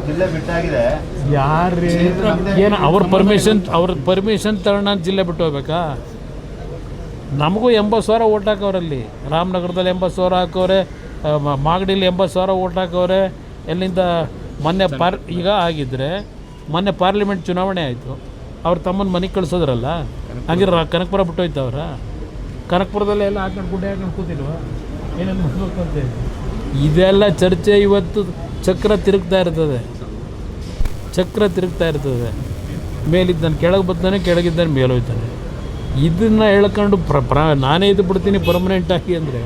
ಜಿಲ್ಲೆ ಬಿಟ್ಟಾಗಿದೆ. ಯಾರು ಏನು ಅವ್ರ ಪರ್ಮಿಷನ್ ತಗೊಂಡು ಜಿಲ್ಲೆ ಬಿಟ್ಟು ಹೋಗ್ಬೇಕಾ? ನಮಗೂ 80,000 ಓಟ್ ಹಾಕವ್ರಲ್ಲಿ. ರಾಮನಗರದಲ್ಲಿ 80,000 ಹಾಕವ್ರೆ, ಮಾಗಡಿಲಿ 80,000 ಓಟ್ ಹಾಕವ್ರೆ. ಎಲ್ಲಿಂದ ಮೊನ್ನೆ ಈಗ ಆಗಿದ್ದರೆ ಮೊನ್ನೆ ಪಾರ್ಲಿಮೆಂಟ್ ಚುನಾವಣೆ ಆಯಿತು, ಅವ್ರ ತಮ್ಮನ ಮನೆಗೆ ಕಳಿಸೋದ್ರಲ್ಲ. ಹಂಗಿರ ಕನಕಪುರ ಬಿಟ್ಟೋಯ್ತವ್ರ. ಕನಕಪುರದಲ್ಲೇ ಎಲ್ಲ ಹಾಕೊಂಡು ಗುಡ್ಡೆ ಹಾಕೊಂಡು ಕೂತಿಲ್ವ? ಏನೇನು ಮಾಡಬೇಕು ಅಂತ ಇದೆಲ್ಲ ಚರ್ಚೆ ಇವತ್ತು ಚಕ್ರ ತಿರುಗ್ತಾ ಇರ್ತದೆ. ಮೇಲಿದ್ದಾನೆ ಕೆಳಗೆ ಬರ್ತಾನೆ, ಕೆಳಗಿದ್ದಾನೆ ಮೇಲೆ ಹೋಗ್ತಾನೆ. ಇದನ್ನು ಹೇಳ್ಕೊಂಡು ನಾನೇ ಇದು ಬಿಡ್ತೀನಿ ಪರ್ಮನೆಂಟ್ ಆಗಿ ಅಂದರೆ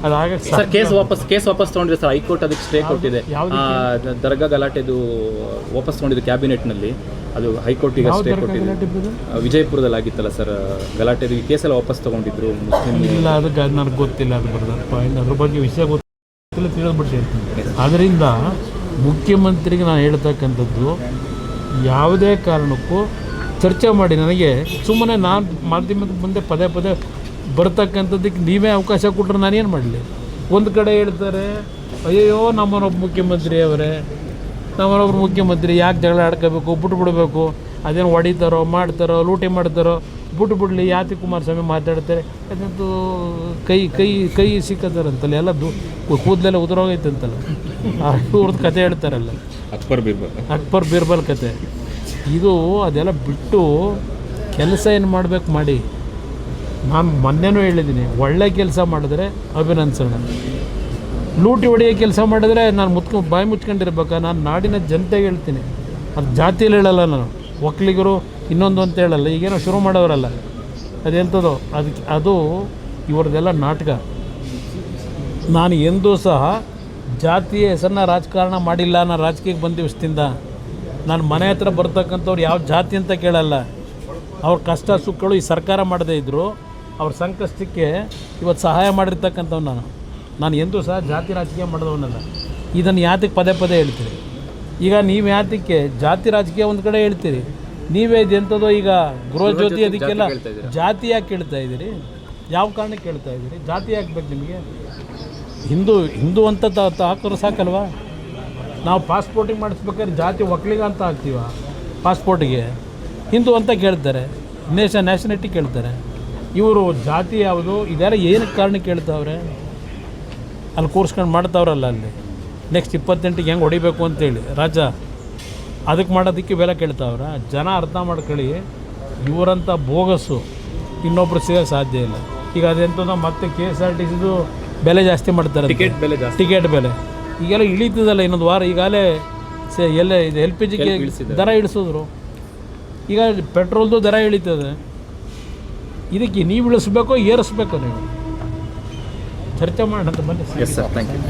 ಅದು ಆಗ ಸರ್. ಕೇಸ್ ವಾಪಸ್ ತೊಗೊಂಡ್ರೆ ಸರ್, ಹೈಕೋರ್ಟ್ ಅದಕ್ಕೆ ಸ್ಟೇ ಕೊಟ್ಟಿದೆ. ದರ್ಗಾ ಗಲಾಟೆದು ವಾಪಸ್ ತೊಗೊಂಡಿದ್ದು ಕ್ಯಾಬಿನೆಟ್ನಲ್ಲಿ, ಅದು ಹೈಕೋರ್ಟ್ ಈಗ ಸ್ಟೇ ಕೊಟ್ಟಿದೆ. ವಿಜಯಪುರದಲ್ಲಿ ಆಗಿತ್ತಲ್ಲ ಸರ್ ಗಲಾಟೆ, ಕೇಸೆಲ್ಲ ವಾಪಸ್ ತೊಗೊಂಡಿದ್ರು ಮುಸ್ಲಿಂ. ಇಲ್ಲ, ಅದಕ್ಕೆ ಅದು ನನಗೆ ಗೊತ್ತಿಲ್ಲ, ಅದು ಬರೋದಪ್ಪ. ಇನ್ನು ಅದ್ರ ಬಗ್ಗೆ ವಿಷಯ ಗೊತ್ತಿಲ್ಲ, ತಿಳಿದ್ಬಿಟ್ಟಿರ್ತೀನಿ. ಅದರಿಂದ ಮುಖ್ಯಮಂತ್ರಿಗೆ ನಾನು ಹೇಳ್ತಕ್ಕಂಥದ್ದು, ಯಾವುದೇ ಕಾರಣಕ್ಕೂ ಚರ್ಚೆ ಮಾಡಿ. ನನಗೆ ಸುಮ್ಮನೆ ನಾನು ಮಾಧ್ಯಮದ ಮುಂದೆ ಪದೇ ಬರ್ತಕ್ಕಂಥದ್ದಕ್ಕೆ ನೀವೇ ಅವಕಾಶ ಕೊಟ್ಟರೆ ನಾನೇನು ಮಾಡಲಿ? ಒಂದು ಕಡೆ ಹೇಳ್ತಾರೆ, ಅಯ್ಯೋ ನಮ್ಮನೊಬ್ಬ ಮುಖ್ಯಮಂತ್ರಿ ಯಾಕೆ ಜಗಳ ಆಡ್ಕೋಬೇಕು, ಬಿಟ್ಬಿಡ್ಬೇಕು, ಅದೇನು ಹೊಡಿತಾರೋ ಮಾಡ್ತಾರೋ ಲೂಟಿ ಮಾಡ್ತಾರೋ ಬಿಟ್ಬಿಡ್ಲಿ. ಯಾತಿ ಕುಮಾರಸ್ವಾಮಿ ಮಾತಾಡ್ತಾರೆ, ಅದಂತೂ ಕೈ ಸಿಕ್ಕತ್ತಾರಂತಲ್ಲ, ಎಲ್ಲ ಕೂದಲೆಲ್ಲ ಉದುರೋಗೈತಂತಲ್ಲ, ಇವ್ರದ್ದು ಕತೆ ಹೇಳ್ತಾರಲ್ಲ, ಅಕ್ಬರ್ ಬೀರ್ಬಲ್ ಕತೆ. ಇದು ಅದೆಲ್ಲ ಬಿಟ್ಟು ಕೆಲಸ ಏನು ಮಾಡಬೇಕು ಮಾಡಿ. ನಾನು ಮೊನ್ನೆನೂ ಹೇಳಿದ್ದೀನಿ, ಒಳ್ಳೆ ಕೆಲಸ ಮಾಡಿದ್ರೆ ಅಭಿನಂದಿಸೋಣ. ಲೂಟಿ ಹೊಡೆಯೋ ಕೆಲಸ ಮಾಡಿದ್ರೆ ನಾನು ಬಾಯಿ ಮುಚ್ಕೊಂಡಿರ್ಬೇಕಾ? ನಾನು ನಾಡಿನ ಜನತೆಗೆ ಹೇಳ್ತೀನಿ, ಅದು ಜಾತಿಯಲ್ಲಿ ಹೇಳಲ್ಲ, ನಾನು ಒಕ್ಕಲಿಗರು ಇನ್ನೊಂದು ಅಂತ ಹೇಳಲ್ಲ. ಈಗೇನೋ ಶುರು ಮಾಡೋರಲ್ಲ, ಅದೆಂಥದ್ದು ಅದು ಇವ್ರದ್ದೆಲ್ಲ ನಾಟಕ. ನಾನು ಎಂದೂ ಸಹ ಜಾತಿಯ ಹೆಸರನ್ನ ರಾಜಕಾರಣ ಮಾಡಿಲ್ಲ. ನಾನು ರಾಜಕೀಯಕ್ಕೆ ಬಂದ ದಿವಸದಿಂದ ನಾನು ಮನೆ ಹತ್ರ ಬರ್ತಕ್ಕಂಥವ್ರು ಯಾವ ಜಾತಿ ಅಂತ ಕೇಳಲ್ಲ. ಅವ್ರ ಕಷ್ಟ ಸುಖಗಳು ಈ ಸರ್ಕಾರ ಮಾಡದೇ ಇದ್ದರು, ಅವ್ರ ಸಂಕಷ್ಟಕ್ಕೆ ಇವತ್ತು ಸಹಾಯ ಮಾಡಿರ್ತಕ್ಕಂಥವ್ನು ನಾನು ಎಂದೂ ಸಹ ಜಾತಿ ರಾಜಕೀಯ ಮಾಡಿದವನಲ್ಲ. ಇದನ್ನು ಯಾತಕ್ಕೆ ಪದೇ ಹೇಳ್ತೀರಿ? ಈಗ ನೀವು ಯಾತಕ್ಕೆ ಜಾತಿ ರಾಜಕೀಯ ಒಂದು ಕಡೆ ಹೇಳ್ತೀರಿ, ನೀವೇ ಇದೆಂಥದೋ ಈಗ ಗೃಹ ಜ್ಯೋತಿ ಅದಕ್ಕೆಲ್ಲ ಜಾತಿ ಯಾಕೆ ಕೇಳ್ತಾ ಇದ್ದೀರಿ? ಯಾವ ಕಾರಣಕ್ಕೆ ಕೇಳ್ತಾ ಇದ್ದೀರಿ? ಜಾತಿ ಹಾಕ್ಬೇಕು ನಿಮಗೆ? ಹಿಂದೂ ಅಂತ ಹಾಕೋರು ಸಾಕಲ್ವಾ? ನಾವು ಪಾಸ್ಪೋರ್ಟಿಗೆ ಮಾಡಿಸ್ಬೇಕಾದ್ರೆ ಜಾತಿ ಒಕ್ಕಲಿಗ ಅಂತ ಹಾಕ್ತೀವ, ಪಾಸ್ಪೋರ್ಟಿಗೆ ಹಿಂದೂ ಅಂತ ಕೇಳ್ತಾರೆ, ನ್ಯಾಷನಾಲಿಟಿ ಕೇಳ್ತಾರೆ. ಇವರು ಜಾತಿ ಯಾವುದು ಇದೆಲ್ಲ ಏನಕ್ಕೆ ಕಾರಣಕ್ಕೆ ಕೇಳ್ತಾವ್ರೆ? ಅಲ್ಲಿ ಕೂರಿಸ್ಕೊಂಡು ಮಾಡ್ತಾವ್ರಲ್ಲ, ಅಲ್ಲಿ ನೆಕ್ಸ್ಟ್ 28ಗೆ ಹೆಂಗೆ ಹೊಡಿಬೇಕು ಅಂತೇಳಿ ರಾಜ ಅದಕ್ಕೆ ಮಾಡೋದಕ್ಕೆ ಬೆಲೆ ಕೇಳ್ತಾವ್ರ. ಜನ ಅರ್ಥ ಮಾಡ್ಕೊಳ್ಳಿ, ಇವರಂಥ ಬೋಗಸ್ಸು ಇನ್ನೊಬ್ರು ಸಿಗೋಕ್ಕೆ ಸಾಧ್ಯ ಇಲ್ಲ. ಈಗ ಅದೆಂಥದ್ದು ಮತ್ತೆ KSRTCದು ಬೆಲೆ ಜಾಸ್ತಿ ಮಾಡ್ತಾರೆ, ಟಿಕೆಟ್ ಬೆಲೆ ಈಗೆಲ್ಲ ಇಳೀತದಲ್ಲ. ಇನ್ನೊಂದು ವಾರ ಈಗಾಗಲೇ ಇದು LPG ದರ ಇಳಿಸಿದ್ರು. ಈಗ ಪೆಟ್ರೋಲ್ದು ದರ ಇಳೀತದೆ. ಇದಕ್ಕೆ ನೀವು ಇಳಿಸ್ಬೇಕೋ ಏರಿಸ್ಬೇಕೋ? ನೀವು ಚರ್ಚೆ ಮಾಡೋಣ ಬನ್ನಿ. Yes sir, thank you.